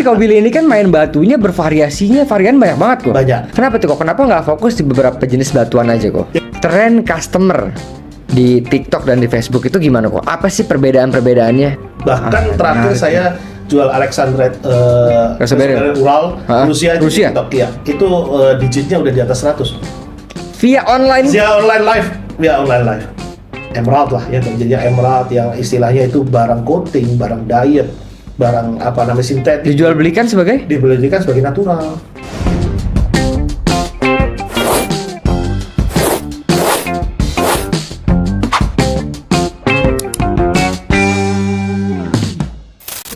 Kau Billy ini kan main batunya bervariasinya, varian banyak banget kok. Banyak. Kenapa tuh kok? Kenapa nggak fokus di beberapa jenis batuan aja kok? Tren customer di TikTok dan di Facebook itu gimana kok? Apa sih perbedaan-perbedaannya? Bahkan terakhir saya jual Alexandrite Ural Rusia aja di TikTok ya. Itu digitnya udah di atas 100. Via online Via online live. Emerald lah ya, jadinya emerald yang istilahnya itu barang coating, barang diet, barang apa namanya sintetik. dijual belikan sebagai? Dibelikan sebagai natural.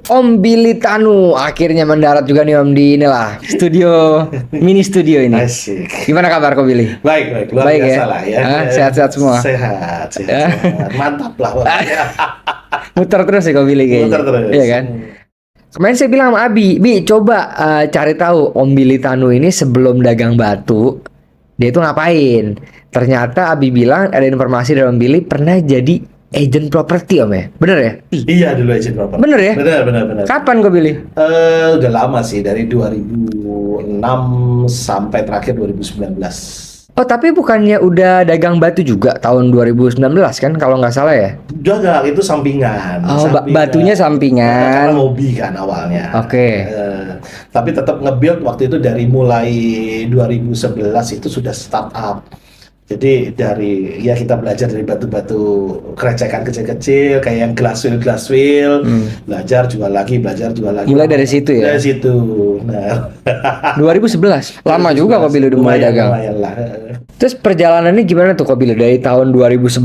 Om Billy Tanu akhirnya mendarat juga nih Om di inilah studio mini studio ini. Asik. Gimana kabar kok Billy? Baik, luar Baik biasa ya? lah ya. Sehat-sehat semua. Sehat. Mantap lah. Muter terus ya kok Billy kayaknya. Muter terus. Iya kan? Kemarin saya bilang sama Abi, coba cari tahu Om Billy Tanu ini sebelum dagang batu dia itu ngapain? Ternyata Abi bilang ada informasi dari Om Billy pernah jadi agent properti Om ya? Bener ya? Iya dulu agent properti. Bener ya? Bener. Kapan kok Billy? Udah lama sih, dari 2006 sampai terakhir 2019. Oh tapi bukannya udah dagang batu juga tahun 2019 kan kalau nggak salah ya? Udah nggak, itu sampingan. Oh batunya sampingan. Karena hobi kan awalnya. Oke. Tapi tetap nge-build waktu itu dari mulai 2011 itu sudah startup. Jadi dari ya kita belajar dari batu-batu kerecekan kecil-kecil kayak yang glass wheel, belajar jual lagi. Mulai dari situ ya? Dari situ. Nah. 2011, lama juga kok Billy udah mulai dagang. Terus perjalanannya gimana tuh kok Billy dari tahun 2011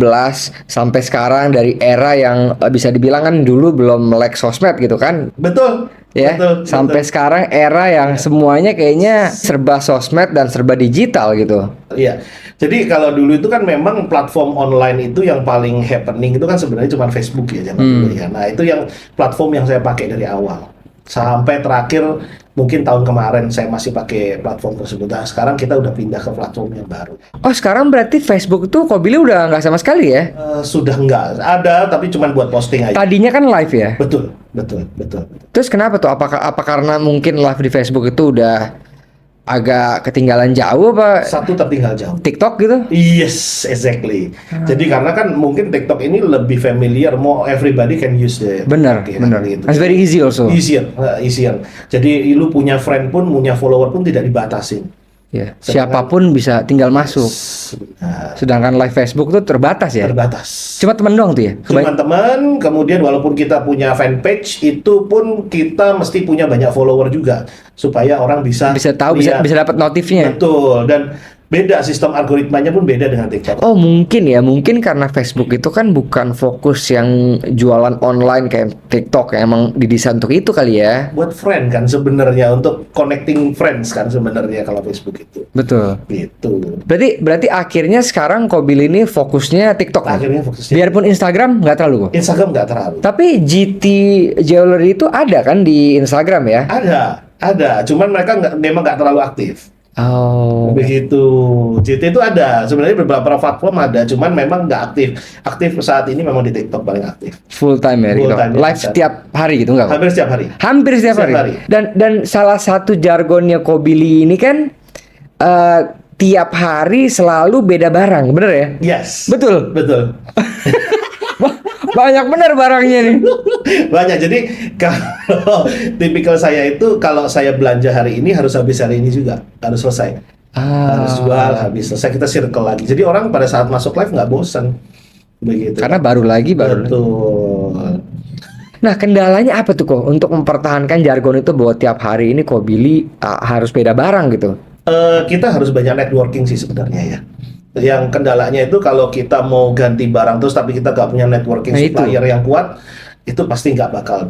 sampai sekarang, dari era yang bisa dibilang kan dulu belum melek sosmed gitu kan? Betul. Ya, sampai sekarang era yang semuanya kayaknya serba sosmed dan serba digital gitu. Iya. Jadi kalau dulu itu kan memang platform online itu yang paling happening itu kan sebenarnya cuma Facebook ya zaman dulu ya. Nah, itu yang platform yang saya pakai dari awal. Sampai terakhir mungkin tahun kemarin saya masih pakai platform tersebut. Nah, sekarang kita udah pindah ke platform yang baru. Oh, sekarang berarti Facebook tuh kok Billy udah nggak sama sekali ya? Sudah nggak ada, tapi cuma buat posting aja. Tadinya kan live ya? Betul. Terus kenapa tuh? Apa karena mungkin live di Facebook itu udah agak ketinggalan jauh apa? Satu tertinggal jauh. TikTok gitu? Yes, exactly. Jadi karena kan mungkin TikTok ini lebih familiar, more everybody can use the bener. Gitu. It's very easy also. Easier. Jadi lu punya friend pun, punya follower pun tidak dibatasin. Ya, siapapun bisa tinggal masuk. Sedangkan live Facebook tuh terbatas ya? Terbatas. Cuma temen doang tuh ya? Cuma teman, kemudian walaupun kita punya fanpage, itu pun kita mesti punya banyak follower juga. Supaya orang bisa tahu, bisa dapat notifnya. Betul, dan beda sistem algoritmanya pun beda dengan TikTok. Oh mungkin karena Facebook itu kan bukan fokus yang jualan online kayak TikTok yang emang didesain untuk itu kali ya. Buat friend kan sebenarnya, untuk connecting friends kan sebenarnya kalau Facebook itu. Betul. Gitu. Berarti akhirnya sekarang Kobil ini fokusnya TikTok. Akhirnya fokusnya. Biarpun Instagram nggak terlalu kok. Instagram nggak terlalu. Tapi GT Jewelry itu ada kan di Instagram ya? Ada. Cuman mereka memang nggak terlalu aktif. Oh. Begitu. GT itu ada. Sebenarnya beberapa platform ada, cuman memang nggak aktif. Aktif saat ini memang di TikTok paling aktif. Full time ya TikTok. Live setiap hari gitu nggak? Hampir setiap hari. Dan salah satu jargonnya Kobili ini kan tiap hari selalu beda barang, bener ya? Yes. Betul. Banyak bener barangnya nih. Banyak. Jadi kalau tipikal saya itu, kalau saya belanja hari ini harus habis hari ini juga, harus selesai. Harus jual, habis selesai, kita circle lagi. Jadi orang pada saat masuk live nggak bosan. Begitu. Karena baru lagi. Betul. Nah, kendalanya apa tuh kok untuk mempertahankan jargon itu bahwa tiap hari ini Kobili harus beda barang gitu? Kita harus banyak networking sih sebenarnya ya. Yang kendalanya itu kalau kita mau ganti barang terus tapi kita nggak punya networking supplier yang kuat, itu pasti nggak bakal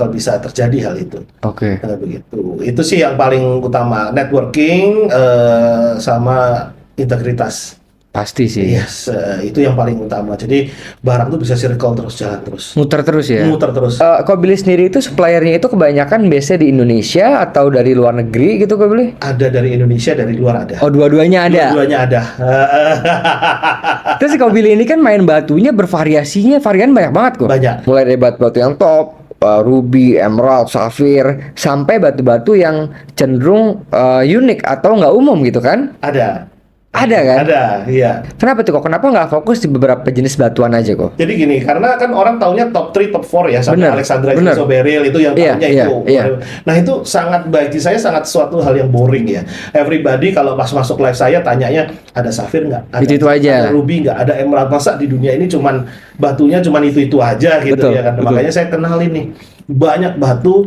bisa terjadi hal itu. Oke. Begitu. Itu sih yang paling utama, networking sama integritas. Pasti sih. Yes, itu yang paling utama. Jadi barang tuh bisa circle terus, jalan terus. Muter terus ya? Muter terus. Kobili sendiri itu suppliernya itu kebanyakan biasanya di Indonesia atau dari luar negeri gitu Kobili? Ada dari Indonesia, dari luar ada. Oh, dua-duanya ada? Dua-duanya ada. Terus Kobili ini kan main batunya bervariasinya, varian banyak banget kok. Banyak. Mulai dari batu-batu yang top, ruby, emerald, safir, sampai batu-batu yang cenderung unik atau nggak umum gitu kan? Ada kan? Ada, iya. Kenapa tuh kok? Kenapa nggak fokus di beberapa jenis batuan aja kok? Jadi gini, karena kan orang taunya top 3, top 4 ya, sampai Bener, Alexandra bener. Beryl itu yang Iya, taunya iya, itu. iya. Nah itu sangat bagi saya sangat suatu hal yang boring ya. Everybody kalau pas masuk live saya tanyanya ada safir nggak? Itu aja. Ada ruby nggak? Ada emerald? Masa di dunia ini cuman batunya cuman itu aja gitu Betul, ya kan? betul. Makanya saya kenalin nih banyak batu,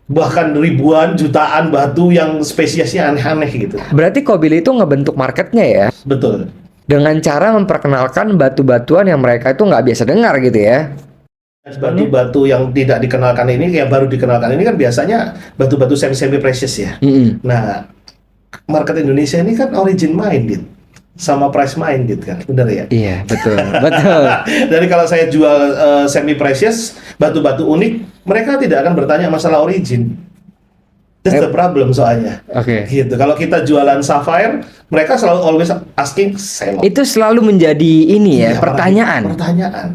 bahkan ribuan jutaan batu yang spesiesnya aneh-aneh gitu. Berarti Kobili itu ngebentuk marketnya ya? Betul. Dengan cara memperkenalkan batu-batuan yang mereka itu nggak biasa dengar gitu ya? Batu-batu yang tidak dikenalkan ini, yang baru dikenalkan ini kan biasanya batu-batu semi precious ya. Mm-mm. Nah, market Indonesia ini kan origin minded sama price minded kan, bener ya? Iya, betul, betul. Dari kalau saya jual semi precious, batu-batu unik, mereka tidak akan bertanya masalah origin. That's the problem soalnya. Oke. Gitu. Kalau kita jualan sapphire, mereka selalu always asking Ceylon. Itu selalu menjadi ini ya, Iya, pertanyaan. Pertanyaan.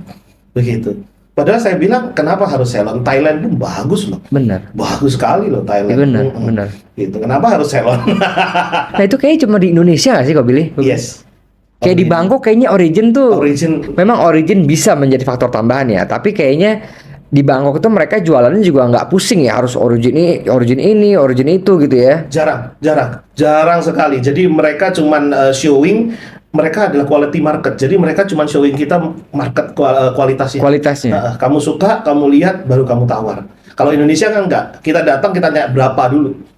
Begitu. Padahal saya bilang kenapa harus Ceylon? Thailand pun bagus loh. Bener. Bagus sekali loh Thailand. Iya, bener, bener. Gitu. Kenapa harus Ceylon? Nah itu kayaknya cuma di Indonesia nggak sih Kobili? Yes. Kayak di Bangkok kayaknya origin tuh, Origin memang origin bisa menjadi faktor tambahan ya. Tapi kayaknya di Bangkok tuh mereka jualannya juga nggak pusing ya, harus origin ini, origin itu gitu ya. jarang sekali. Jadi mereka cuman showing, mereka adalah quality market. Jadi mereka cuman showing kita market kualitasnya. Kualitasnya. Kamu suka, kamu lihat, baru kamu tawar. Kalau Indonesia kan enggak. Kita datang, kita tanya berapa dulu.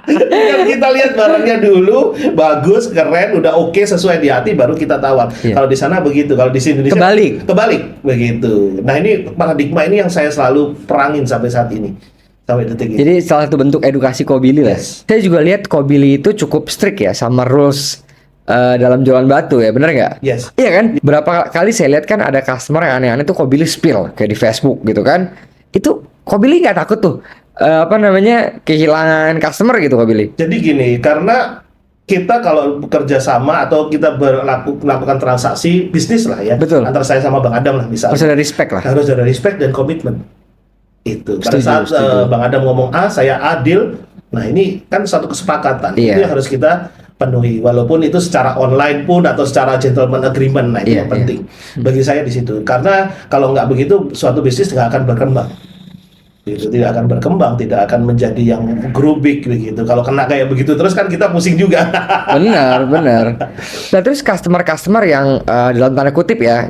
Kan kita lihat barangnya dulu, bagus, keren, udah oke, sesuai di hati, baru kita tawar. Iya. Kalau di sana begitu, kalau di Indonesia kebalik begitu. Nah ini paradigma ini yang saya selalu perangin sampai saat ini, sampai detik ini. Jadi salah satu bentuk edukasi Kobili lah. Yes. Saya juga lihat Kobili itu cukup strict ya sama rules dalam jualan batu ya, bener nggak? Yes. Iya kan? Berapa kali saya lihat kan ada customer yang aneh-aneh tuh Kobili spill kayak di Facebook gitu kan? Itu Kobili nggak takut tuh kehilangan customer gitu Kobili? Jadi gini, karena kita kalau bekerja sama atau kita melakukan transaksi bisnis lah ya, Betul. antara saya sama Bang Adam lah misalnya, Harus ada respect lah. harus ada respect dan komitmen. Itu. Pada Setuju, saat setuju. Bang Adam ngomong A, saya adil. Nah ini kan satu kesepakatan. Iya. Itu yang harus kita penuhi. Walaupun itu secara online pun atau secara gentleman agreement. Nah itu Iya, yang penting. Bagi saya di situ. Karena kalau nggak begitu, suatu bisnis nggak akan berkembang. Itu tidak akan berkembang, tidak akan menjadi yang grubik begitu. Kalau kena kayak begitu terus kan kita pusing juga. Benar, benar. Nah terus customer yang dalam tanda kutip ya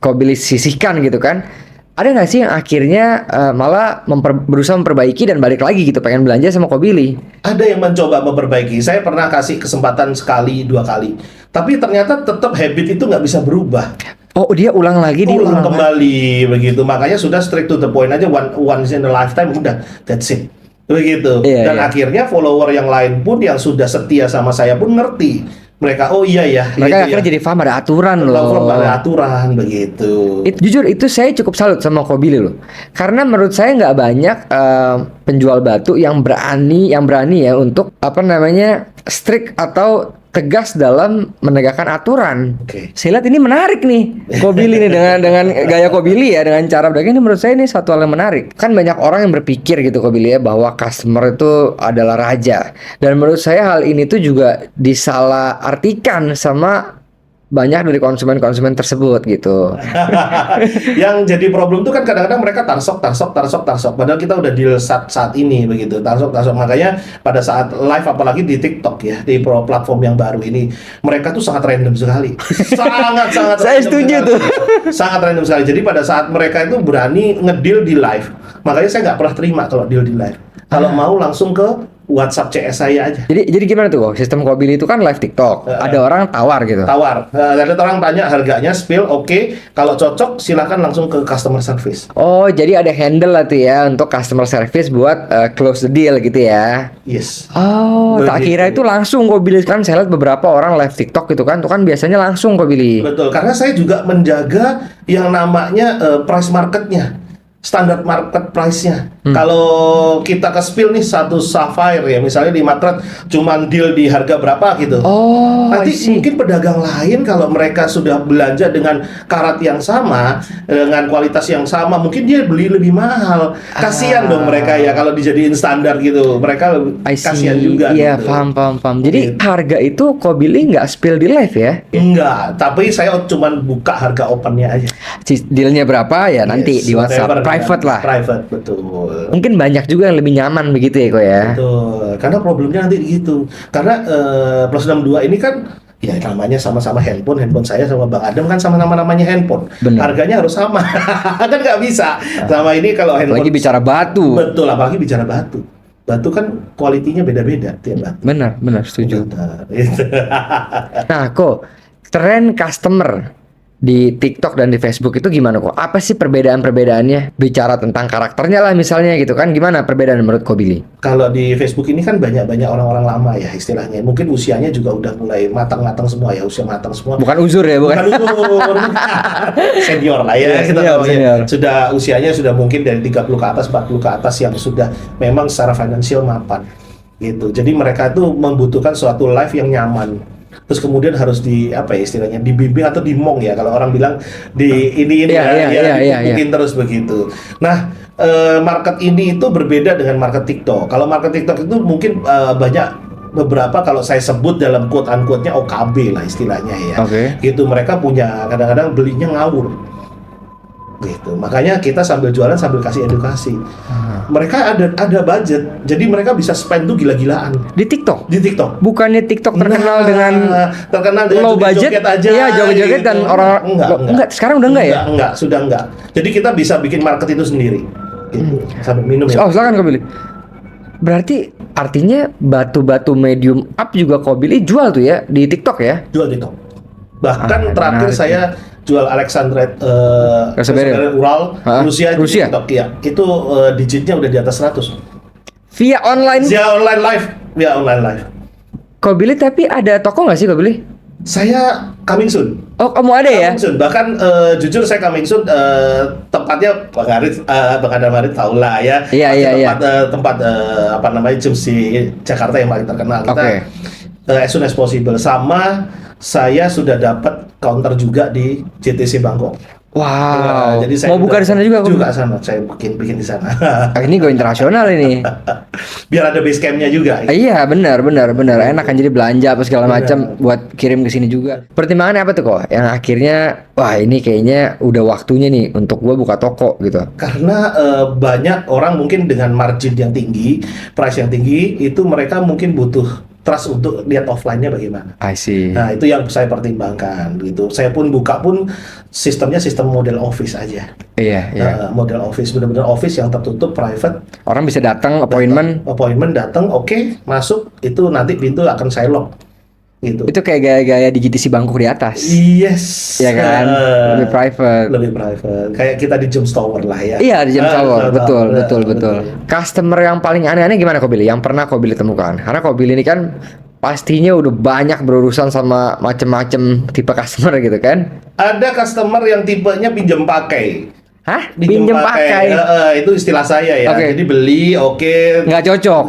Kobili sisihkan gitu kan, ada nggak sih yang akhirnya malah berusaha memperbaiki dan balik lagi gitu pengen belanja sama Kobili? Ada yang mencoba memperbaiki. Saya pernah kasih kesempatan sekali, 2 kali. Tapi ternyata tetap habit itu nggak bisa berubah. Oh dia ulang lagi, dia Ulang ulang lagi. kembali begitu. Makanya sudah straight to the point aja, once in a lifetime udah, that's it. Begitu. Iya, Dan iya. akhirnya follower yang lain pun yang sudah setia sama saya pun ngerti. Mereka oh iya ya. Mereka gitu akhirnya ya. jadi paham ada aturan loh. Ada aturan begitu. Jujur itu saya cukup salut sama Kobili loh. Karena menurut saya nggak banyak penjual batu yang berani ya untuk strict atau tegas dalam menegakkan aturan. Oke. Saya lihat ini menarik nih Kobili nih dengan gaya Kobili ya, dengan cara berdagang ini menurut saya ini satu hal yang menarik. Kan banyak orang yang berpikir gitu Kobili ya bahwa customer itu adalah raja. Dan menurut saya hal ini tuh juga disalahartikan sama banyak dari konsumen-konsumen tersebut gitu. Yang jadi problem tuh kan kadang-kadang mereka tarsok. Padahal kita udah deal saat ini begitu. Tarsok. Makanya pada saat live apalagi di TikTok ya, di platform yang baru ini, mereka tuh sangat random sekali. sangat Saya random setuju sekali. tuh. Sangat random sekali. Jadi pada saat mereka itu berani ngedeal di live. Makanya saya nggak pernah terima kalau deal di live. Kalau mau langsung ke WhatsApp CS saya aja. Jadi gimana tuh kok? Sistem Kobili itu kan live TikTok. Ada orang tawar gitu. Tawar. Ada orang tanya harganya, spill, oke. Kalau cocok silakan langsung ke customer service. Oh, jadi ada handle lah tuh ya untuk customer service buat close the deal gitu ya. Yes. Oh, tak Begitu. kira itu langsung Kobili kan. Saya lihat beberapa orang live TikTok gitu kan, itu kan biasanya langsung Kobili. Betul, karena saya juga menjaga yang namanya price marketnya. standar market price-nya. Kalau kita ke spill nih satu sapphire ya, misalnya di Matret cuman deal di harga berapa gitu. Oh, I Nanti see. mungkin pedagang lain kalau mereka sudah belanja dengan karat yang sama, dengan kualitas yang sama, mungkin dia beli lebih mahal. Kasihan dong mereka ya kalau dijadiin standar gitu. Mereka I see. kasihan juga Iya, gitu. paham. Jadi harga itu kok Billy nggak spill di live ya? Enggak, tapi saya cuman buka harga opennya aja. Dealnya berapa ya nanti Yes, di WhatsApp whatever, private lah. Private, betul. Mungkin banyak juga yang lebih nyaman begitu ya kok ya. Betul, karena problemnya nanti gitu. Karena Plus 62 ini kan ya namanya sama-sama handphone saya sama Bang Adam kan sama-sama namanya handphone. Benar. Harganya harus sama. Kan nggak bisa. Sama ini kalau handphone. Apalagi bicara batu. Betul, apalagi bicara batu. Batu kan kualitinya beda-beda tiap batu. Benar, setuju. Benar, gitu. Nah, kok tren customer di TikTok dan di Facebook itu gimana kok? Apa sih perbedaan-perbedaannya? Bicara tentang karakternya lah misalnya gitu kan. Gimana perbedaan menurut kok Billy? Kalau di Facebook ini kan banyak orang-orang lama ya istilahnya. Mungkin usianya juga udah mulai matang-matang semua ya, usia matang semua. Bukan uzur ya, bukan? Umur. Senior lah ya. Iya, Kita senior, tahu ya. senior. Sudah usianya sudah mungkin dari 30 ke atas, 40 ke atas yang sudah memang secara finansial mapan. Gitu. Jadi mereka itu membutuhkan suatu life yang nyaman. Terus kemudian harus di apa ya istilahnya dibimbing atau dimong ya kalau orang bilang di ini dipupukin terus begitu. Nah market ini itu berbeda dengan market TikTok. Kalau market TikTok itu mungkin banyak beberapa kalau saya sebut dalam quote unquote-nya OKB lah istilahnya ya. Oke. Gitu mereka punya kadang-kadang belinya ngawur. Gitu. Makanya kita sambil jualan sambil kasih edukasi. Mereka ada budget, jadi mereka bisa spend tuh gila-gilaan Di TikTok? di TikTok. Bukannya TikTok terkenal dengan dengan low budget joget aja, iya joget-joget dan orang enggak sekarang udah enggak ya? Enggak, sudah enggak. Jadi kita bisa bikin market itu sendiri. Gitu. Sambil minum ya. Oh, silakan Kak Billy. Berarti artinya batu-batu medium up juga Kak Billy jual tuh ya di TikTok ya? Jual TikTok. Bahkan terakhir menarik saya jual Alexandrite Raspberry. Ural Rusia. Rusia? TikTok ya. Itu digitnya udah di atas 100. Via online? Via online live. Kak Billy tapi ada toko nggak sih Kak Billy? Saya coming soon. Oh, kamu ada ya? Coming soon. Bahkan jujur saya coming soon tempatnya Bang Adam Harit tahu lah ya. Iya. Tempat apa namanya Jums di Jakarta yang paling terkenal. Kita as soon as possible. Sama saya sudah dapat counter juga di JTC Bangkok. Wow. Jadi saya mau buka di sana juga? Juga sana. Saya bikin di sana. Ini go internasional ini. Biar ada base campnya juga. Iya, benar. Enak kan jadi belanja apa segala macam buat kirim ke sini juga. Pertimbangannya apa tuh kok? Yang akhirnya wah ini kayaknya udah waktunya nih untuk gua buka toko gitu. Karena banyak orang mungkin dengan margin yang tinggi, price yang tinggi, itu mereka mungkin butuh trust untuk lihat offline-nya bagaimana. I see. Nah, itu yang saya pertimbangkan gitu. Saya pun buka pun sistemnya sistem model office aja. Iya. Model office, benar-benar office yang tertutup, private. Orang bisa datang Appointment datang, oke, masuk, itu nanti pintu akan saya lock. Gitu. Itu kayak gaya-gaya di GTC Bangkok di atas. Yes. Iya kan? Lebih private. Kayak kita di Jums Tower lah ya. Iya, di Jums Tower. Betul. Customer yang paling aneh-aneh gimana kok Billy? Yang pernah kok Billy temukan? Karena kok Billy ini kan pastinya udah banyak berurusan sama macem-macem tipe customer gitu kan? Ada customer yang tipenya pinjam pakai. Hah? Pinjem pakai? Itu istilah saya ya. Okay. Jadi beli, nggak cocok?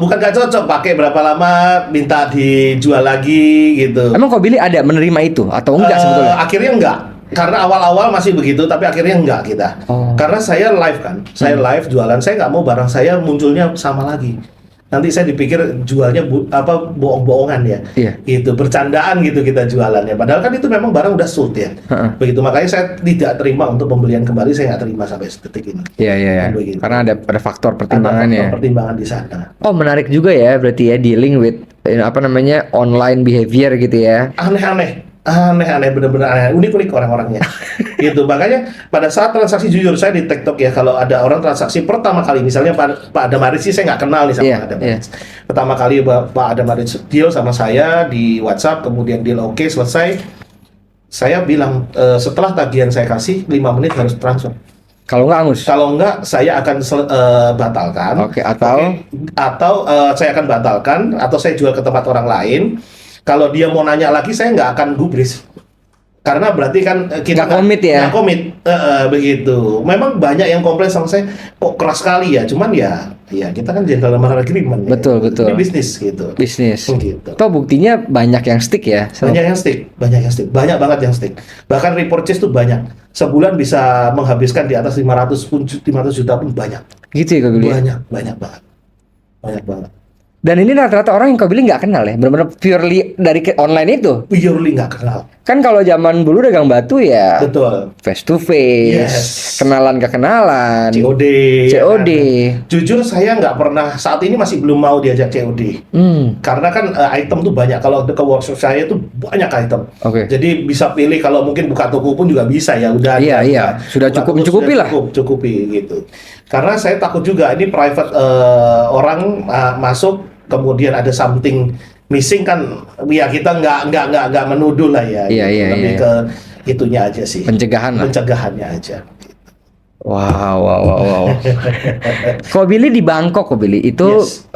Bukan nggak cocok. Pakai berapa lama, minta dijual lagi gitu. Emang kok Billy ada menerima itu atau enggak sebetulnya? Akhirnya enggak. Karena awal-awal masih begitu, tapi akhirnya enggak kita. Karena saya live kan, saya live jualan. Saya nggak mau barang saya munculnya sama lagi. Nanti saya dipikir jualnya bohong-bohongan ya, gitu, bercandaan gitu kita jualannya. Padahal kan itu memang barang udah sold ya, begitu. Makanya saya tidak terima untuk pembelian kembali, saya nggak terima sampai detik ini. Iya. Karena ada faktor pertimbangannya. Ada pertimbangan di sana. Oh, menarik juga ya, berarti ya dealing with online behavior gitu ya. Aneh, bener-bener aneh, unik-unik orang-orangnya. Gitu, makanya pada saat transaksi, jujur saya di TikTok ya, kalau ada orang transaksi pertama kali, misalnya Pak Adam Harit sih saya nggak kenal nih sama Pak Adam Harit. Pertama kali Pak Adam Harit deal sama saya di WhatsApp, kemudian deal oke, selesai. Saya bilang setelah tagihan saya kasih 5 menit harus transfer. Kalau nggak angus? Kalau nggak, saya akan batalkan. Atau saya akan batalkan, atau saya jual ke tempat orang lain. Kalau dia mau nanya lagi, saya nggak akan gubris. Karena berarti kan kita Nggak komit ya? nggak komit, begitu. Memang banyak yang komplain sama saya, kok keras sekali ya. Cuman ya kita kan gentleman agreement. Betul, ya. betul. Ini bisnis gitu. Bisnis. Gitu. Toh buktinya banyak yang stick ya. Banyak yang stick, banyak banget yang stick. Bahkan repurchase tuh banyak. Sebulan bisa menghabiskan di atas 500 juta pun banyak. Gitu ya kau Billy. Banyak banget. Banyak banget. Dan ini rata-rata orang yang kau Billy nggak kenal ya, benar-benar purely dari online itu. Purely nggak kenal. Kan kalau zaman dulu dagang batu ya Betul. face to face, Yes. kenalan ke kenalan, COD. COD. ya kan? Jujur saya nggak pernah, saat ini masih belum mau diajak COD. Karena kan item tuh banyak. Kalau ke workshop saya tuh banyak item. Oke. Jadi bisa pilih, kalau mungkin buka toko pun juga bisa ya. Udah. Iya, aja. iya. Sudah Buka cukup toko mencukupi sudah lah. Cukupi gitu. Karena saya takut juga ini private, orang masuk kemudian ada something missing kan, ya kita nggak menuduh lah ya. Iya, gitu. iya, Lebih iya. ke itunya aja sih. Pencegahan lah. Pencegahannya aja. Wow. Kau Billy di Bangkok kau Billy itu Yes.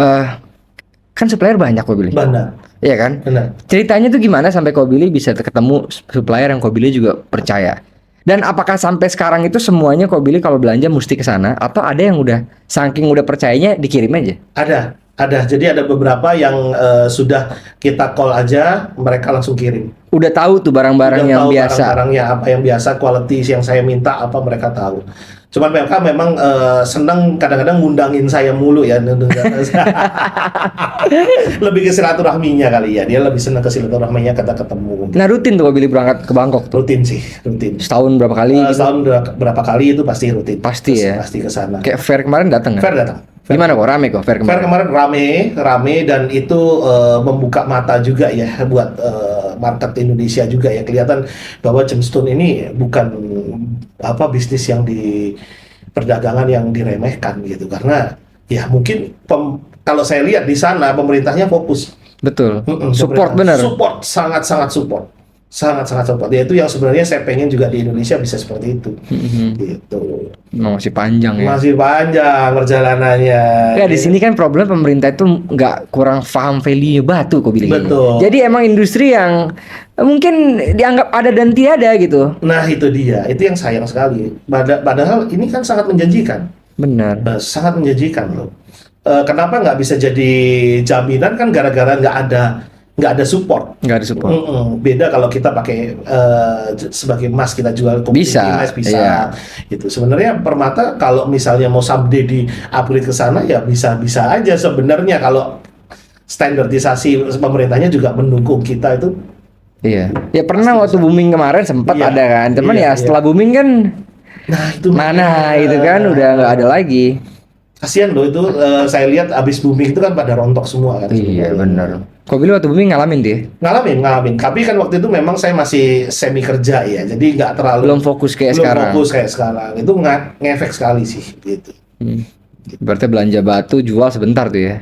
kan supplier banyak kau Billy. Benar. Iya kan? Benar. Ceritanya tuh gimana sampai kau Billy bisa ketemu supplier yang kau Billy juga percaya? Dan apakah sampai sekarang itu semuanya kau Billy kalau belanja mesti ke sana atau ada yang udah saking udah percayanya dikirim aja? Ada. Jadi ada beberapa yang sudah kita call aja, mereka langsung kirim. Udah tahu tuh barang-barang Udah yang tahu biasa. barang-barangnya apa yang biasa, quality yang saya minta apa mereka tahu. Cuman mereka memang senang kadang-kadang ngundangin saya mulu ya. Lebih ke silaturahminya kali ya. Dia lebih senang ke silaturahminya, kata ketemu. Nah rutin tuh kau Billy berangkat ke Bangkok tuh. Rutin sih, rutin. Setahun berapa kali? Gitu? Setahun berapa kali itu pasti rutin. Pasti ya? Pasti ke sana. Kayak fair kemarin datang kan? Fair datang. Gimana kok? Rame kok fair Fair kemarin? kemarin rame dan itu membuka mata juga ya buat market Indonesia juga ya. Kelihatan bahwa gemstone ini bukan bisnis yang di perdagangan yang diremehkan gitu, karena ya mungkin kalau saya lihat di sana pemerintahnya fokus. Betul. Pemerintah Support bener. Support, sangat support. Sangat support. Ya itu yang sebenarnya saya pengen juga di Indonesia bisa seperti itu. Gitu. Masih panjang ya. Masih panjang perjalanannya. Ya di sini kan problem pemerintah itu nggak kurang paham value batu kok bilang. Betul. Jadi emang industri yang mungkin dianggap ada dan tiada gitu. Nah itu dia, itu yang sayang sekali. Padahal ini kan sangat menjanjikan. Benar. Sangat menjanjikan loh. Kenapa nggak bisa jadi jaminan kan gara-gara nggak ada support. Nggak ada support. Beda kalau kita pakai sebagai emas kita jual Bisa, emas bisa. iya. Itu sebenarnya Permata kalau misalnya mau someday di upgrade ke sana ya bisa aja sebenarnya kalau standarisasi pemerintahnya juga mendukung kita itu. Iya. Ya pernah waktu booming kemarin sempat Iya, ada kan. Cuman iya, ya setelah booming kan Nah itu mana itu kan udah nggak ada lagi. kasihan loh itu, saya lihat abis booming itu kan pada rontok semua kan. Iya sebenarnya. benar. Kok bilang waktu booming ngalamin dia? Ngalamin. Tapi kan waktu itu memang saya masih semi kerja ya, jadi nggak terlalu Belum fokus kayak sekarang. fokus kayak sekarang. Itu ngefek sekali sih gitu. Berarti belanja batu jual sebentar tuh ya.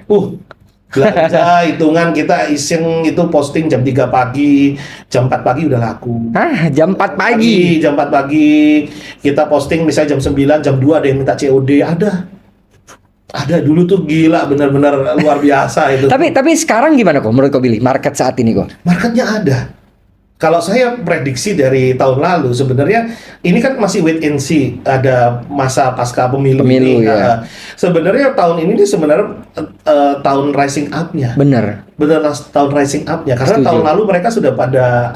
Belanja hitungan kita iseng itu posting jam 3 pagi, jam 4 pagi udah laku. Hah, jam 4 pagi. Jam 4 pagi kita posting misalnya jam 9, jam 2 ada yang minta COD, ada dulu tuh gila, benar-benar luar biasa itu. Tapi sekarang gimana kok menurut kau Billy? Market saat ini kok? Marketnya ada. Kalau saya prediksi dari tahun lalu sebenarnya ini kan masih wait and see, ada masa pasca pemilu ini. Ya. Sebenarnya tahun ini sebenarnya tahun rising up-nya. Bener Tahun rising up-nya karena Setuju. tahun lalu mereka sudah pada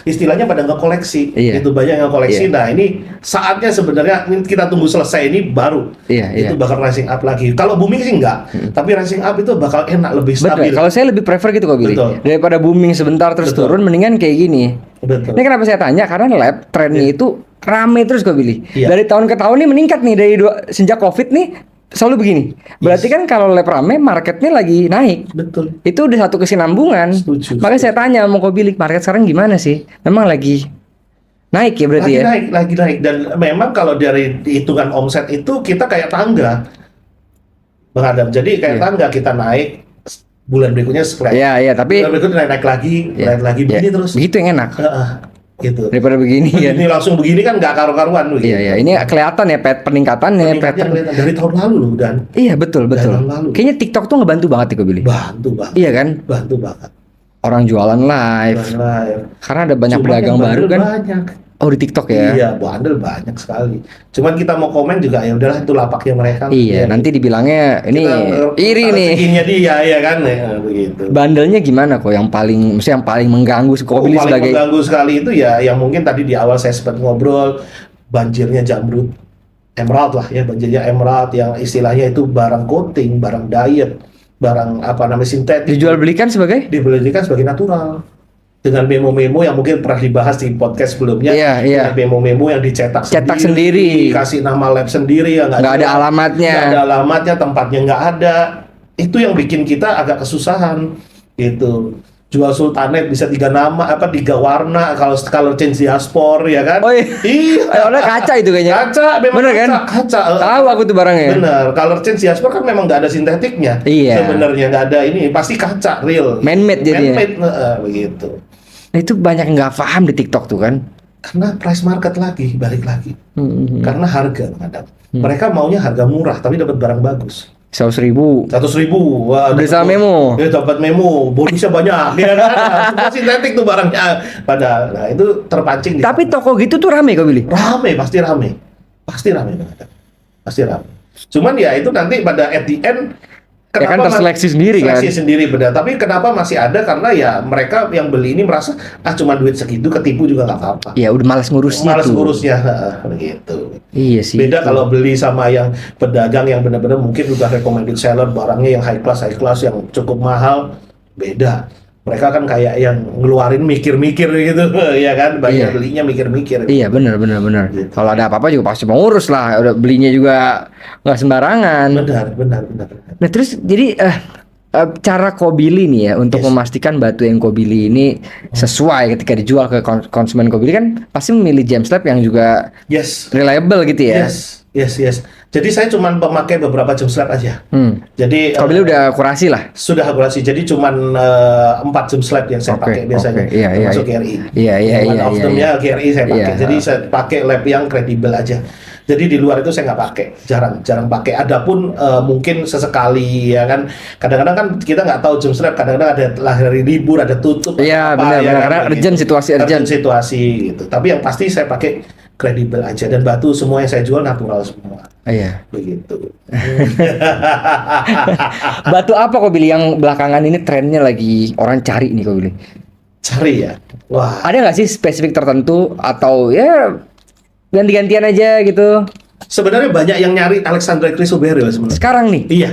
istilahnya pada nge-koleksi. Iya. Itu banyak yang koleksi. Iya. Nah, ini saatnya sebenarnya ini kita tunggu selesai ini baru. Iya, Itu iya. bakal rising up lagi. Kalau booming sih enggak, tapi rising up itu bakal enak, lebih stabil. Bener. Kalau saya lebih prefer gitu kok Billy. Betul. Daripada booming sebentar terus Betul. turun, mendingan kayak gini. Betul. Ini kenapa saya tanya? Karena lab trennya itu rame terus kok Billy. Iya. Dari tahun ke tahun nih meningkat nih sejak COVID nih selalu begini. Berarti kan kalau lab rame marketnya lagi naik. Betul. Itu udah satu kesinambungan. Setuju, Makanya saya tanya mau kok Billy, market sekarang gimana sih? Memang lagi naik ya berarti ya? Lagi naik dan memang kalau dari hitungan omset itu kita kayak tangga, Bang Adam. Jadi kayak Iya. tangga kita naik bulan berikutnya sekian. Iya, tapi Bulan berikutnya naik lagi, ya, naik lagi begini terus. Begitu yang enak. Gitu. Daripada begini ya. Begini langsung begini kan nggak karu-karuan loh. Iya, iya. Ini kelihatan ya peningkatannya, Peningkatnya pattern. kelihatan dari tahun lalu loh dan Iya, betul. tahun lalu. Kayaknya TikTok tuh ngebantu banget ya kok Billy. bantu banget. Iya kan? Bantu banget. orang jualan live. Karena ada banyak Cuman pedagang yang baru bandel kan. banyak. Oh di TikTok ya. Iya, bandel banyak sekali. Cuman kita mau komen juga ya udahlah itu lapaknya mereka. Iya, nanti dibilangnya ini iri nih. Rezekinya dia ya kan ya, begitu. Bandelnya gimana kok? Yang paling mengganggu Kokbili Paling sebagai mengganggu sekali itu ya yang mungkin tadi di awal saya sempat ngobrol, banjirnya jamrut emerald lah ya, banjirnya emerald yang istilahnya itu barang coating, barang diet, barang apa namanya sintetik, dijual belikan sebagai? dibelikan sebagai natural. Dengan memo-memo yang mungkin pernah dibahas di podcast sebelumnya, Iya. dengan memo-memo yang dicetak Sendiri. kasih nama lab sendiri, ya Nggak ada alamatnya. nggak ada alamatnya, tempatnya nggak ada. Itu yang bikin kita agak kesusahan gitu. Jual Sultanet bisa 3 nama, 3 warna, kalau color change diaspor ya kan? Oh iya. Iya. Ada kaca itu kayaknya. Kaca, memang Bener kan? Kaca. Tahu aku tuh barangnya. Bener, color change diaspor kan memang nggak ada sintetiknya. Iya. Sebenarnya nggak ada ini, pasti kaca real. Man-made jadinya. Man-made, begitu. Nah, itu banyak yang nggak paham di TikTok tuh kan. Karena price market lagi, balik lagi. Karena harga kadang. Mereka maunya harga murah tapi dapat barang bagus. 100.000. 100.000, wah, Udah sama memo. Ya dapat memo, bonusnya banyak, ya kan? Semua sintetik tuh barangnya. Padahal, nah itu terpancing. Tapi toko gitu tuh rame kok Billy. Rame, pasti rame banget, pasti rame. Cuman ya itu nanti pada at the end. Ya kan terseleksi sendiri kan. Seleksi sendiri benar. Tapi kenapa masih ada? Karena ya mereka yang beli ini merasa cuma duit segitu ketipu juga nggak apa-apa. Ya udah malas ngurusnya Malas tuh. ngurusnya, begitu. Iya sih. Beda kalau beli sama yang pedagang yang benar-benar mungkin udah recommended seller, barangnya yang high class yang cukup mahal, beda. Mereka kan kayak yang ngeluarin mikir-mikir gitu, ya kan? Banyak belinya mikir-mikir. Iya benar. Gitu. Kalau ada apa-apa juga pasti mau ngurus lah. Udah belinya juga nggak sembarangan. Benar. Nah terus jadi cara Kokbili nih ya untuk memastikan batu yang Kokbili ini sesuai ketika dijual ke konsumen Kokbili kan pasti memilih Gems Lab yang juga reliable gitu ya. Yes. Jadi saya cuma memakai beberapa Gems Lab aja. Jadi Kokbili udah kurasi lah. Sudah akurasi. Jadi cuma 4 Gems Lab yang saya pakai biasanya. Termasuk GRI. Iya. Of them-nya GRI saya pakai. Jadi saya pakai lab yang kredibel aja. Jadi di luar itu saya nggak pakai, jarang pakai. Adapun mungkin sesekali ya kan. Kadang-kadang kan kita nggak tahu Gems Lab. Kadang-kadang ada hari libur, ada tutup. Iya benar. Karena urgent situasi gitu. Tapi yang pasti saya pakai kredibel aja, dan batu semua yang saya jual natural semua. Iya. Begitu. Batu apa Kokbili yang belakangan ini trennya lagi orang cari nih Kokbili? Cari ya. Wah. Ada nggak sih spesifik tertentu atau ya ganti-gantian aja gitu? Sebenarnya banyak yang nyari Alexandra Chrysoberyl sebenarnya. Sekarang nih? Iya.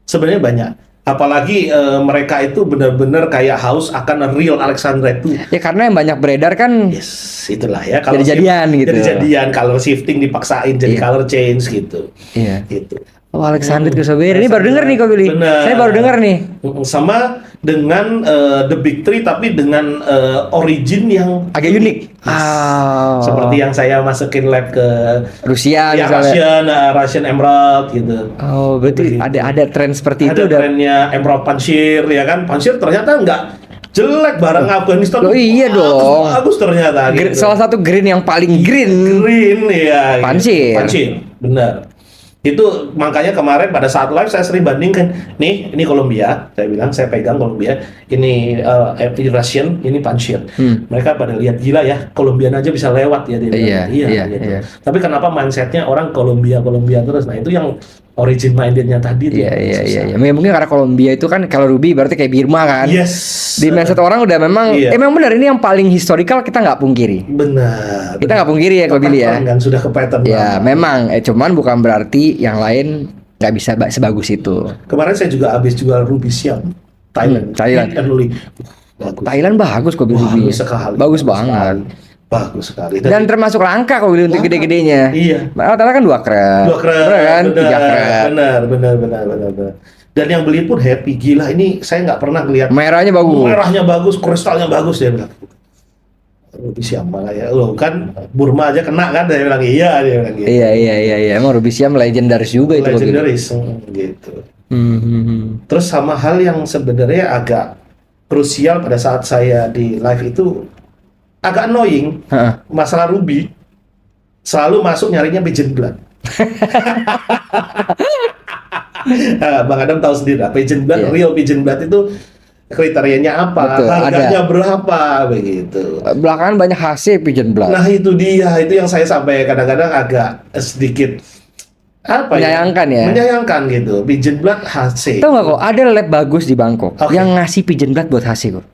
Sebenarnya banyak. Apalagi mereka itu benar-benar kayak haus akan real Alexandra itu. Ya karena yang banyak beredar kan. Yes, itulah ya. Kalau jadi jadian gitu. Jadi jadian, kalau shifting dipaksain jadi color change gitu. Iya. Gitu. Oh Alexandra Chrysoberyl ini baru denger nih Kokbili. Saya baru denger nih. Sama dengan The Big Three tapi dengan origin yang agak unik. Seperti yang saya masukin lab ke Rusia ya, Russian Emerald gitu. Oh, berarti ada tren seperti itu. Ada trennya Emerald Panshir ya kan. Panshir ternyata nggak jelek, barang Afghanistan. Oh iya dong. Bagus ternyata. Gitu. Salah satu green yang paling green ya. Panshir. Benar. Itu makanya kemarin pada saat live saya sering bandingkan, nih ini Colombia, saya bilang saya pegang Colombia, ini Russian, ini Panshir. Mereka pada lihat gila ya, Colombian aja bisa lewat ya dia. Iya. Tapi kenapa mindsetnya orang Colombia terus? Nah itu yang origin mindednya tadi. Iya. Mungkin karena Colombia itu kan kalau Ruby berarti kayak Birma kan. Yes. Di mindset orang udah memang, emang benar ini yang paling historical kita nggak pungkiri. Benar. Kita nggak pungkiri ya Kokbili ya. Kan sudah ke pattern. Ya memang, cuman bukan berarti yang lain nggak bisa sebagus itu. Kemarin saya juga habis jual Ruby Siam Thailand. Thailand bagus Kokbili. Bagus sekali. Bagus banget. Bagus sekali. Dan termasuk langka Kokbili untuk gede-gedenya. Iya. Rata-rata kan 2 kret. 2 kret. Bener kan? 3 kret. Benar. Dan yang beli pun happy. Gila, ini saya nggak pernah lihat. Merahnya bagus. Kristalnya bagus, dia bilang. Ruby Siam malah ya. Loh kan Burma aja kena kan, dia bilang dia bilang gitu. Iya. Emang Ruby Siam legendaris juga itu. Legendaris gitu. Terus sama hal yang sebenarnya agak krusial pada saat saya di live itu agak annoying. Masalah Ruby selalu masuk nyarinya Pigeon Blood. Bang Adam tahu sendiri lah, Pigeon Blood, real Pigeon Blood itu kriterianya apa, Betul, harganya berapa, begitu. Belakangan banyak HC Pigeon Blood. Nah itu dia, itu yang saya sampai kadang-kadang agak sedikit apa Menyayangkan ya? Menyayangkan gitu. Pigeon Blood HC. Tahu nggak kok, ada lab bagus di Bangkok Oke. yang ngasih Pigeon Blood buat HC kok.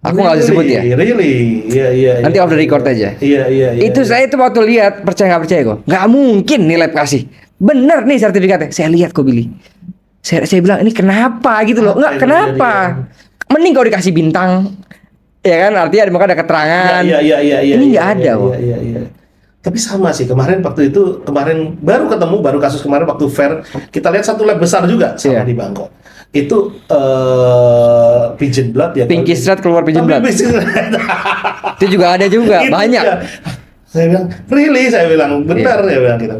Aku nggak usah sebut ya. Really? Iya. Nanti off the record aja. Iya. Itu saya itu waktu lihat, percaya nggak percaya kok, nggak mungkin nih lab kasih. Bener nih sertifikatnya. Saya lihat kok Billy. Saya bilang ini kenapa gitu loh? Nggak Apa kenapa? Mending kalau dikasih bintang, ya kan? Artinya maka ada keterangan. Iya. Ini nggak ada kok. Iya. Tapi sama sih kemarin baru ketemu kasus kemarin waktu fair kita lihat satu lab besar juga sama Iya. di Bangkok. Itu Pigeon Blood ya. Pinky Strat keluar Pigeon Blood. Itu juga ada juga, Itu banyak. dia. Saya bilang, really? Saya bilang, benar ya bilang gitu.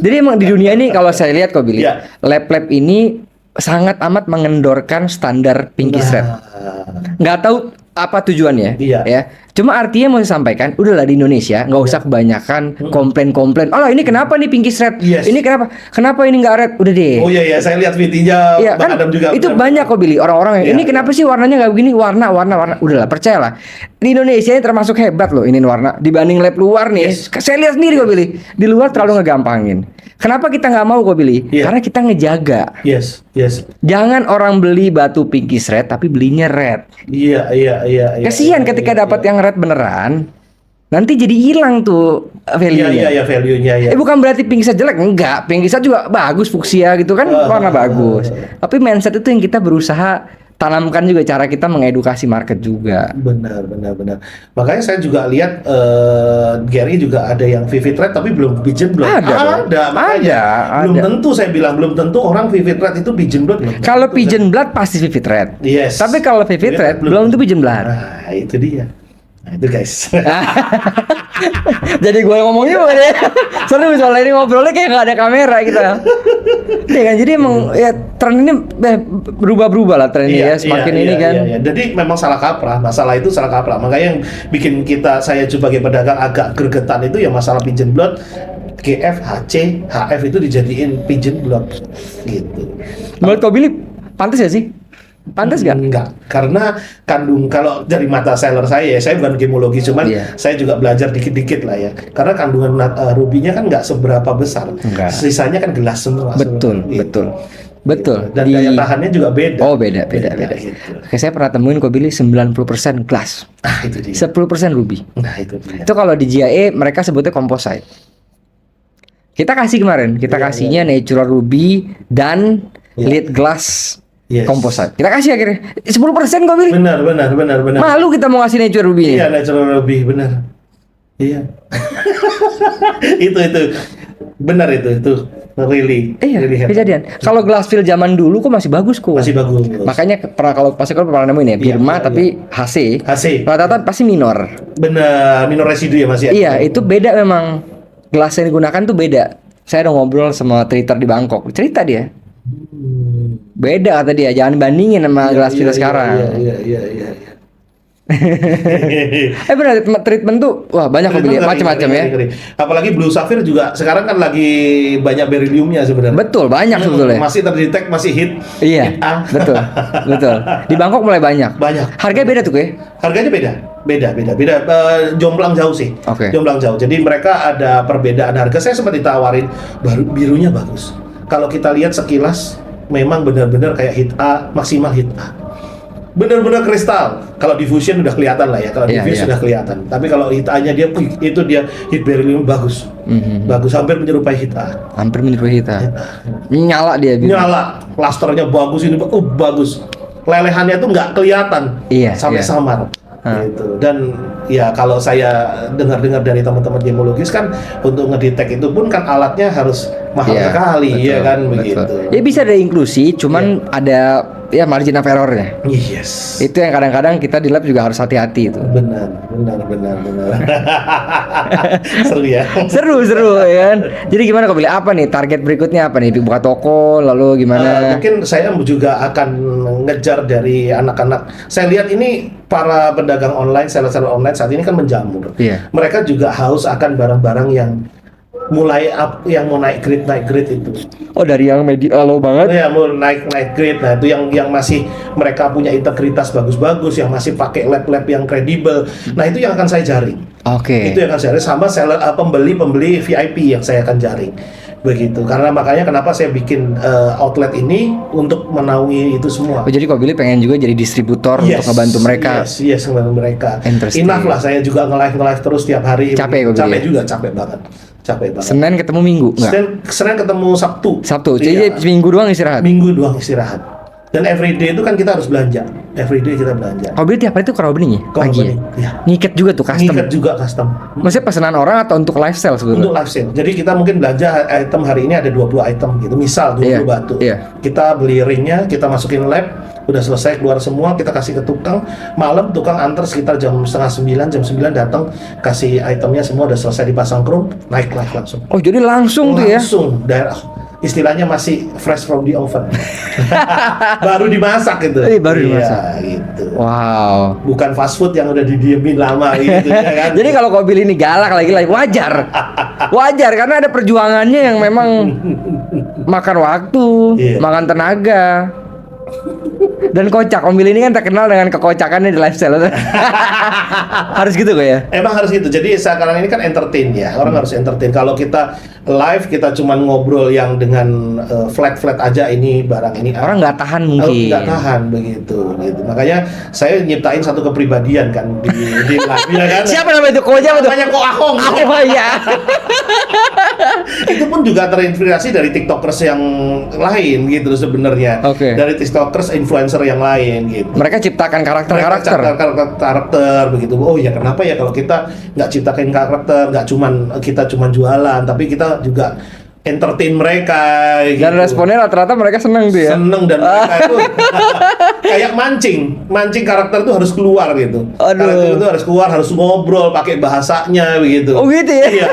Jadi emang di dunia ini kalau saya lihat kok Billy, Iya. lab-lab ini sangat amat mengendorkan standar Pinky Strat. Nggak tahu apa tujuannya, Iya. ya. Cuma artinya mau saya sampaikan, udahlah di Indonesia nggak usah kebanyakan komplain-komplain. Oh ini kenapa nih Pinky Strat? Yes. Ini kenapa ini nggak red? Udah deh. Oh iya, saya lihat VT-nya Iya Bang kan, Adam juga. itu benar. banyak kok Billy orang-orang yang Iya. ini kenapa sih warnanya nggak begini, warna. Udahlah percayalah, di Indonesia ini termasuk hebat loh ini warna dibanding lab luar nih. Yes. Saya lihat sendiri kok Billy, di luar terlalu ngegampangin. Kenapa kita nggak mau kok Billy? Iya. Karena kita ngejaga. Yes. Jangan orang beli batu Pinky Strat tapi belinya red. Iya. Kasihan ketika dapat yang red beneran, nanti jadi hilang tuh value-nya. Iya, value-nya ya. Bukan berarti Pinky Strat jelek, enggak. Pinky Strat juga bagus, fuksia gitu kan, warna bagus. Tapi mindset itu yang kita berusaha tanamkan juga, cara kita mengedukasi market juga. Benar. Makanya saya juga lihat Gary juga ada yang Vivid Red tapi belum Pigeon Blood. Ada, makanya. Belum ada. tentu saya bilang belum tentu orang Vivid Red itu Pigeon Blood. Belum Kalau tentu. Pigeon Blood pasti Vivid Red. Yes. Tapi kalau Vivid Red belum tentu Pigeon Blood. Nah, itu dia. Nah, itu guys. Jadi gue ngomong juga deh. Seru soalnya ini ngobrolnya kayak nggak ada kamera gitu. Iya kan, jadi emang ya tren ini berubah-berubah lah trennya ya semakin ini kan. Iya. Jadi memang salah kaprah, masalah itu salah kaprah. Makanya yang bikin saya sebagai pedagang agak gregetan itu ya masalah Pigeon Blood, GF, HC, HF itu dijadiin Pigeon Blood gitu. Menurut kau Billy, pantas ya sih? Pantas gak? Enggak, karena kalau dari mata seller saya bukan gemologi, cuman Iya. saya juga belajar dikit-dikit lah ya. Karena kandungan rubinya kan nggak seberapa besar, Enggak. sisanya kan gelas semua. Betul. Dan daya tahannya juga beda. Oh beda. Gitu. Kayak saya pernah temuin kok Billy 90% glass, Ah itu dia. 10% ruby. Nah itu dia. Itu kalau di GIA mereka sebutnya composite. Kita kasih kemarin, kita Iya, kasihnya natural ruby dan Iya. lead glass Yes. composite. Kita kasih akhirnya 10% kok Billy. Benar. Malu kita mau ngasih natural ruby. Iya, natural ruby, benar. Iya. itu benar itu really. Iya, really hebat. kejadian. Kalau Glassfield zaman dulu kok masih bagus kok. Masih bagus. Makanya kalau pasti kalau pernah nemuin ya, Birma iya, tapi HC. HC. Rata-rata pasti minor. Benar, minor residu ya Mas ya. Iya, itu beda memang. Gelas yang digunakan tuh beda. Saya udah ngobrol sama trader di Bangkok. Cerita dia. Beda kata dia, jangan bandingin sama gelas kita sekarang. Iya. Benar, treatment tuh wah banyak kok Billy, macam-macam ya. Ngeri. Apalagi Blue Sapphire juga sekarang kan lagi banyak berylliumnya sebenarnya. Betul, banyak sebetulnya. Masih terdetek, masih hit. Iya, Hit A. betul. Di Bangkok mulai banyak. Banyak. Harganya beda tuh, ya? Harganya beda. Jomplang jauh sih. Oke. Jomplang jauh. Jadi mereka ada perbedaan harga. Saya sempat ditawarin birunya bagus. Kalau kita lihat sekilas memang benar-benar kayak hit A, maksimal hit A. Benar-benar kristal. Kalau diffusion udah kelihatan lah ya. Kalau Iya, diffuse iya. sudah kelihatan. Tapi kalau hit A-nya dia hit beryllium bagus. Bagus, hampir menyerupai hit A. Hampir menyerupai kita. Nyala dia. Billy. Nyala, clusternya bagus ini, bagus. Lelehannya tuh nggak kelihatan, Iya, sampai iya. samar. Gitu. Dan ya kalau saya dengar-dengar dari teman-teman gemologis kan untuk ngedetek itu pun kan alatnya harus mahal Iya, sekali, betul, ya kan betul. begitu. Ya bisa ada inklusi, cuman ada ya margin of errornya. Yes. Itu yang kadang-kadang kita di lab juga harus hati-hati itu. Benar. Seru ya. Seru ya kan. Jadi gimana kok Billy? Apa nih target berikutnya apa nih? Buka toko lalu gimana? Mungkin saya juga akan ngejar dari anak-anak. Saya lihat ini para pedagang online, seller-seller online saat ini kan menjamur. Iya. Mereka juga haus akan barang-barang yang yang mau naik grade itu. Oh, dari yang media low banget. Ya mau naik grade. Nah itu yang masih mereka punya integritas bagus-bagus, yang masih pakai lab yang kredibel. Nah itu yang akan saya jaring. Oke. Itu yang akan saya jaring sama seller pembeli VIP yang saya akan jaring. Begitu. Karena makanya kenapa saya bikin outlet ini untuk menaungi itu semua. Oh, jadi kok Billy pengen juga jadi distributor untuk ngebantu mereka. Yes, ngebantu mereka. Interesting. Enough lah, saya juga nge-live terus tiap hari. Capek kok Billy? Capek juga, capek banget. Senin ketemu Minggu nggak? Senin ketemu Sabtu. Jadi Minggu doang istirahat? Minggu doang istirahat. Dan everyday itu kan kita harus belanja. Everyday kita belanja. Oh, berarti tiap hari itu crowd opening ya? Pagi ya? Ngiket juga tuh custom? Ngiket juga custom. Maksudnya pesanan orang atau untuk live sale sebetulnya? Untuk live sale. Jadi kita mungkin belanja item hari ini ada 20 item gitu. Misal 20 batu. Kita beli ringnya, kita masukin lab, udah selesai keluar semua, kita kasih ke tukang. Malam tukang antar sekitar jam setengah 9, jam 9 datang, kasih itemnya semua udah selesai dipasang chrome, naik live langsung. Oh, jadi langsung tuh ya? Langsung, istilahnya masih fresh from the oven. Baru dimasak gitu. Baru dimasak. Gitu. Wow. Bukan fast food yang udah didiemin lama gitu ya kan. Jadi kalau kau pilih ini galak lagi wajar. Wajar karena ada perjuangannya yang memang makan waktu, makan tenaga. Dan kocak, Om Billy ini kan terkenal dengan kekocakannya di lifestyle. Harus gitu kok ya? Emang harus gitu. Jadi sekarang ini kan entertain ya. Orang harus entertain. Kalau kita live, kita cuman ngobrol yang dengan flat aja, ini barang ini. Orang nggak tahan mungkin. Nggak tahan begitu. Makanya saya nyiptain satu kepribadian kan di live ya kan. Siapa namanya itu? Namanya Ko Ahong. Oh iya. Itu pun juga terinspirasi dari tiktokers yang lain gitu sebenarnya. Dari tiktokers influencer yang lain gitu. Mereka ciptakan karakter begitu. Oh ya kenapa ya kalau kita nggak ciptakan karakter, kita cuman jualan, tapi kita juga entertain mereka gitu. Dan responnya rata-rata mereka seneng tuh ya. Seneng, dan mereka itu kayak mancing karakter tuh harus keluar gitu. Karakter itu harus keluar, harus ngobrol pakai bahasanya begitu. Oh gitu ya. Iya.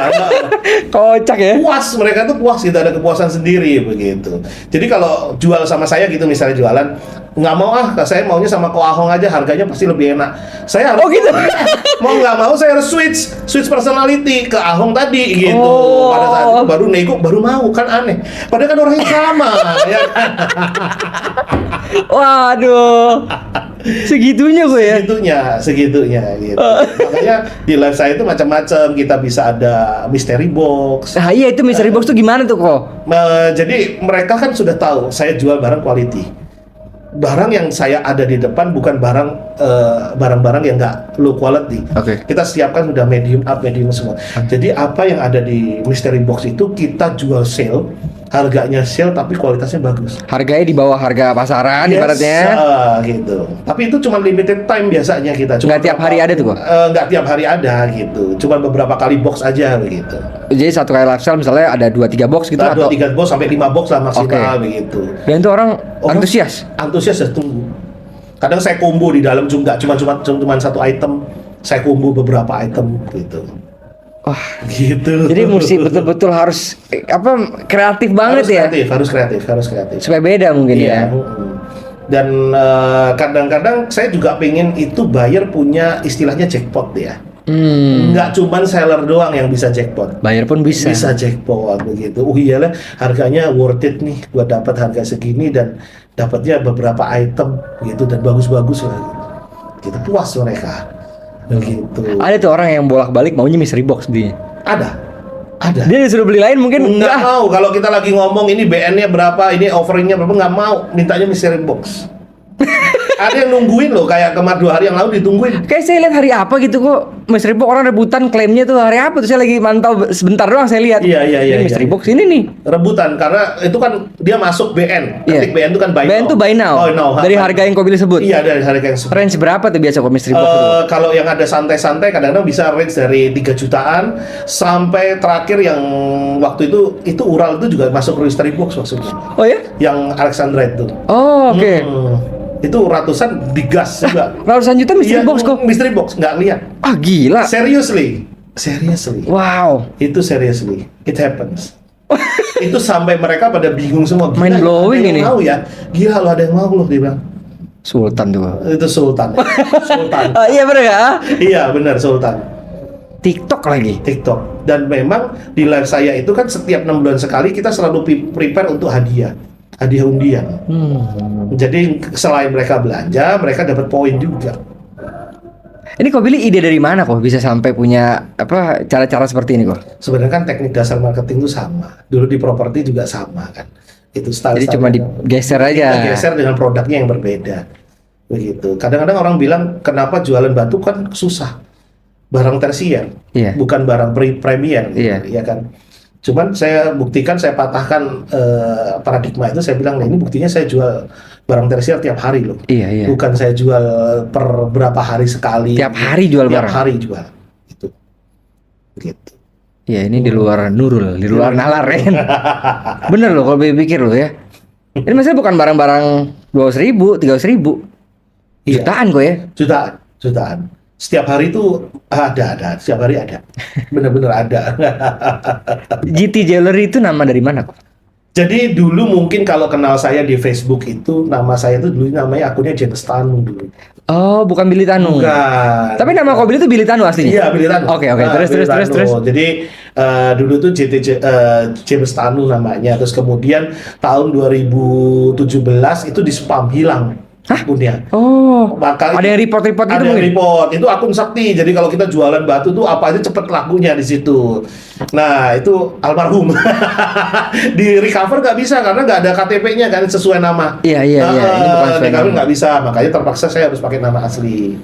Kocak ya. Puas, mereka tuh puas gitu, ada kepuasan sendiri begitu. Jadi kalau jual sama saya gitu, misalnya jualan, nggak mau saya maunya sama Ko Ahong aja, harganya pasti lebih enak. Saya harus gitu. Mau nggak mau saya harus switch personality ke Ahong tadi gitu. Pada saat itu baru nego, baru mau, kan aneh. Padahal kan orangnya sama ya. Waduh. Segitunya gue ya. Segitunya gitu. Makanya di live saya itu macam-macam. Kita bisa ada mystery box. Iya, itu mystery box tuh gimana tuh kok? Jadi mereka kan sudah tahu saya jual barang quality. Barang yang saya ada di depan bukan barang-barang yang nggak low quality. Kita siapkan sudah medium up, medium semua. Jadi apa yang ada di mystery box itu kita jual sale, harganya sale tapi kualitasnya bagus. Harganya di bawah harga pasaran ibaratnya. Gitu. Tapi itu cuma limited time biasanya kita. Nggak tiap hari ada tuh kok? Nggak tiap hari ada gitu. Cuma beberapa kali box aja begitu. Jadi satu kali live sale misalnya ada 2-3 box gitu atau? 2-3 box sampai 5 box lah maksimal begitu. Dan itu orang antusias? Antusias ya, tunggu. Kadang saya combo di dalam juga, cuma satu item. Saya combo beberapa item gitu. Wah, gitu. Jadi mesti betul-betul harus kreatif banget harus kreatif. Supaya beda mungkin ya. Dan kadang-kadang saya juga pengen itu buyer punya istilahnya jackpot ya. Nggak cuman seller doang yang bisa jackpot. Buyer pun bisa. Bisa jackpot begitu. Oh iyalah, harganya worth it nih. Gua dapat harga segini dan dapatnya beberapa item gitu dan bagus-bagus lah. Gitu puas mereka. Begitu. Ada tuh orang yang bolak-balik maunya mystery box dia. Ada. Dia disuruh beli lain mungkin nggak mau. Kalau kita lagi ngomong ini BN-nya berapa, ini offeringnya berapa, nggak mau. Mintanya mystery box. Ada yang nungguin loh, kayak kemarin 2 hari yang lalu ditungguin. Kayak saya lihat hari apa gitu kok mystery box orang rebutan klaimnya tuh hari apa tuh, saya lagi mantau sebentar doang saya lihat. Iya. Mystery box ini nih. Rebutan karena itu kan dia masuk BN. Ketik BN itu kan buy now. BN tuh buy now. Dari harga yang kau pilih sebut. Iya, dari harga yang sebut. Range berapa tuh biasa kok mystery box itu? Kalau yang ada santai-santai kadang-kadang bisa range dari 3 jutaan sampai terakhir yang waktu itu Ural itu juga masuk mystery box maksudnya. Oh ya? Yang Alexandra itu. Oh, oke. Itu ratusan digas juga. Ratusan juta mystery box kok? Mystery box, nggak lihat. Gila. Seriously. Wow. Itu seriously. It happens. Itu sampai mereka pada bingung semua. Mind blowing ini. Mau ya? Gila loh, ada yang mau loh, dia bilang. Sultan tuh. Itu Sultan. Iya benar ya? Iya benar Sultan. TikTok lagi. TikTok. Dan memang di live saya itu kan setiap 6 bulan sekali kita selalu prepare untuk hadiah undian. Jadi selain mereka belanja, mereka dapat poin juga. Ini kok Billy ide dari mana kok bisa sampai punya apa cara-cara seperti ini kok? Sebenarnya kan teknik dasar marketing itu sama. Dulu di properti juga sama kan. Itu style. Jadi cuma digeser aja. Geser dengan produknya yang berbeda. Begitu. Kadang-kadang orang bilang kenapa jualan batu kan susah. Barang tersier, bukan barang premier, ya kan. Cuman saya buktikan, saya patahkan paradigma itu. Saya bilang, nah ini buktinya saya jual barang tersier tiap hari loh. Bukan saya jual per berapa hari sekali. Tiap hari jual barang. Tiap hari jual. Itu. Gitu. Ya ini di luar Nurul, di luar nalar kan. Bener loh kalau pikir loh ya. Ini maksudnya bukan barang-barang 200.000, 300.000. Jutaan kok ya? Jutaan. Setiap hari itu ada. Setiap hari ada. Bener-bener ada. GT Jewelry itu nama dari mana kok? Jadi dulu mungkin kalau kenal saya di Facebook itu, nama saya itu dulu namanya akunnya James Tanu dulu. Oh, bukan Billy Tanu. Bukan. Tapi nama kok Billy itu Billy Tanu aslinya? Iya, Billy Tanu. Oke. Terus. Jadi dulu tuh James Tanu namanya. Terus kemudian tahun 2017 itu di spam hilang. Akunnya. Oh. Maka ada yang report gitu mungkin? Ada yang report. Itu akun sakti. Jadi kalau kita jualan batu tuh apa aja cepet lakunya di situ. Nah, itu almarhum. Di recover nggak bisa karena nggak ada KTP-nya kan sesuai nama. Iya. Ini bukan sesuai nama. Nggak bisa. Makanya terpaksa saya harus pakai nama asli.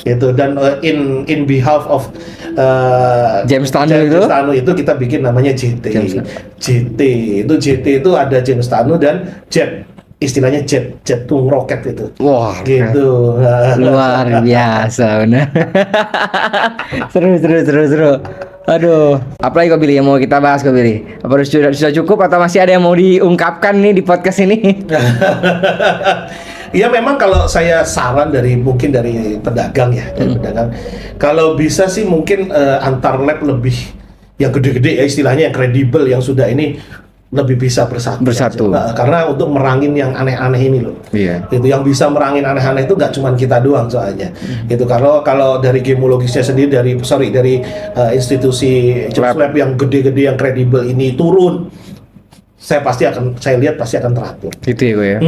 Gitu. Dan in behalf of James Tanu itu kita bikin namanya JT. JT itu ada James Tanu dan Jet. Istilahnya jet roket itu. Wah, gitu. Luar biasa benar. Seru. Aduh, apalagi kok Billy yang mau kita bahas kok Billy? Apa sudah cukup atau masih ada yang mau diungkapkan nih di podcast ini? Ya memang kalau saya saran dari pedagang ya, pedagang. Kalau bisa sih mungkin antar lab lebih yang gede-gede ya istilahnya yang kredibel yang sudah ini lebih bisa bersatu. Nah, karena untuk merangin yang aneh-aneh ini loh. Itu yang bisa merangin aneh-aneh itu nggak cuma kita doang soalnya. Itu kalau dari gemologisnya sendiri dari institusi lab yang gede-gede yang kredibel ini turun, saya lihat pasti akan teratur. Gitu ya gue ya.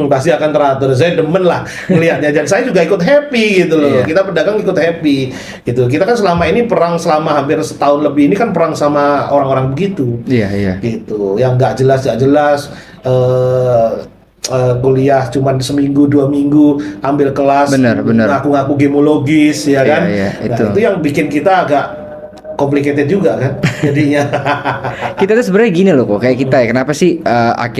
Pasti akan teratur. Saya demen lah melihatnya dan saya juga ikut happy gitu loh. Kita pedagang ikut happy gitu. Kita kan selama ini perang selama hampir setahun lebih ini kan perang sama orang-orang begitu. Iya. Gitu. Yang nggak jelas kuliah cuman seminggu 2 minggu ambil kelas ngaku-ngaku gemologis ya kan. Itu yang bikin kita agak complicated juga kan jadinya. Kita tuh sebenarnya gini loh kok kayak kita ya, kenapa sih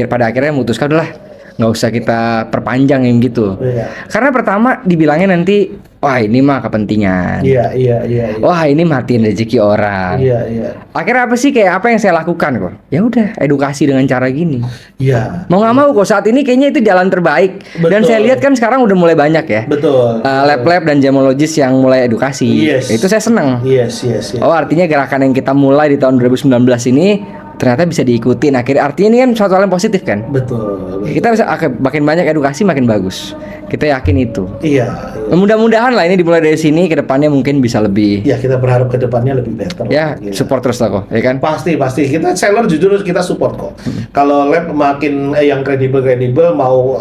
pada akhirnya memutuskan udahlah nggak usah kita perpanjang yang gitu. Karena pertama dibilangnya nanti wah ini mah kepentingan. Iya. Wah ini matiin rezeki orang. Iya. Akhirnya apa sih kayak apa yang saya lakukan kok? Ya udah edukasi dengan cara gini. Iya. Mau nggak mau kok saat ini kayaknya itu jalan terbaik. Betul. Dan saya lihat kan sekarang udah mulai banyak ya. Betul. Lab-lab dan gemologis yang mulai edukasi. Itu saya seneng. Yes. Oh artinya gerakan yang kita mulai di tahun 2019 ini ternyata bisa diikutin. Akhirnya artinya ini kan suatu hal yang positif kan. Betul. Kita bisa makin banyak edukasi makin bagus. Kita yakin itu. Iya. Mudah-mudahan lah ini dimulai dari sini ke depannya mungkin bisa lebih. Ya kita berharap ke depannya lebih better. Ya support terus lah kok, ya kan? Pasti. Kita seller jujur kita support kok. Kalau lab makin yang kredibel mau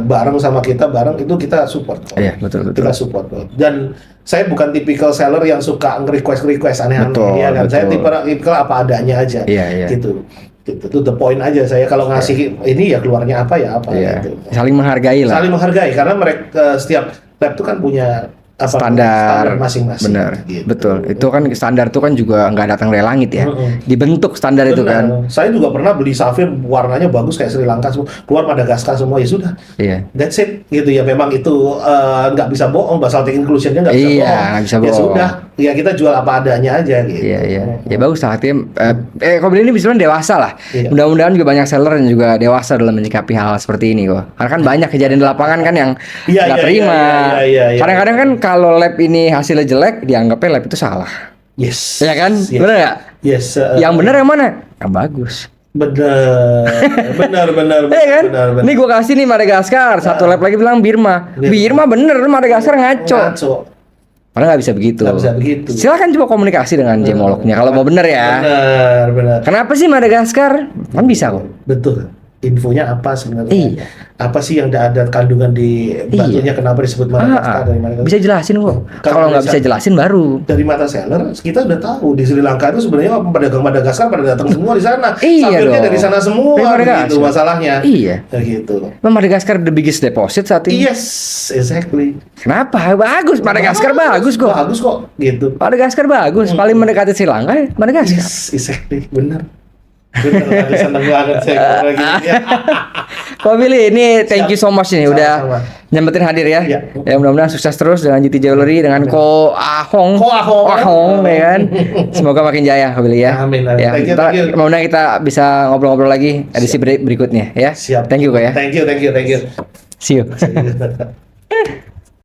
bareng sama kita itu kita support kok. Iya betul. Kita support kok. Dan saya bukan tipikal seller yang suka nge-request aneh-aneh ya kan. Saya tipikal apa adanya aja. Iya. Gitu. Itu the point aja saya kalau ngasih ini ya keluarnya apa gitu. Saling menghargai lah. Saling menghargai karena mereka setiap lab itu kan punya standar masing-masing. Benar, gitu. Betul. Itu kan standar itu kan juga nggak datang dari langit ya. Dibentuk standar itu kan. Saya juga pernah beli safir warnanya bagus kayak Sri Lanka semua, keluar Madagaskar semua ya sudah. Iya. That's it gitu ya. Memang itu nggak bisa bohong, basaltic inclusionnya nggak bisa bohong. Iya, nggak bisa bohong. Ya sudah, ya kita jual apa adanya aja gitu. Iya. Ya bagus lah artinya. Kok ini bisa dewasa lah. Iya. Mudah-mudahan juga banyak seller yang juga dewasa dalam menyikapi hal seperti ini kok. Karena kan banyak kejadian di lapangan kan yang nggak terima. Iya. Kadang-kadang kan kalau lab ini hasilnya jelek, dianggapnya lab itu salah. Yes. Ya kan? Yes. Bener nggak? Yes. Yang bener yang mana? Yang bagus. Benar. kan? Nih gue kasih nih Madagaskar, satu lab lagi bilang Birma. Birma bener, Madagaskar ngaco. Padahal nggak bisa begitu. Nggak bisa begitu. Silakan coba komunikasi dengan Gemolognya kalau mau bener ya. Benar. Kenapa sih Madagaskar? Kan bisa kok. Betul. Infonya apa sebenarnya? Iya. Apa sih yang ada kandungan di batunya? Kenapa disebut Madagaskar dari Madagaskar? Bisa jelasin kok. Kalau Kalau nggak bisa bisa- jelasin baru. Dari mata seller kita udah tahu di Sri Lanka itu sebenarnya pedagang Madagaskar pada datang semua di sana. Iya Safirnya dong. dari sana semua Dari Madagaskar. gitu masalahnya. Iya. Kayak gitu. Madagaskar the biggest deposit saat ini. Yes, exactly. Kenapa? Bagus. Madagaskar bagus kok. Bagus kok gitu. Madagaskar bagus. Paling mendekati Sri Lanka ya Madagaskar. Yes, exactly. Benar. Benar, aku seneng banget saya ngomong gini. Kok Billy, ini thank you so much nih udah Sama-sama. nyempetin hadir ya. Iya. Ya mudah-mudahan sukses terus dengan GT Jewelry dengan Ko Ahong. Ko Ahong. ya kan. Semoga makin jaya Ko Billy ya. Amin, amin. Ya, Thank you, ntar thank you. mudah-mudahan kita bisa ngobrol-ngobrol lagi edisi berikutnya ya. Siap. Thank you Ko ya. Thank you. See you. See you.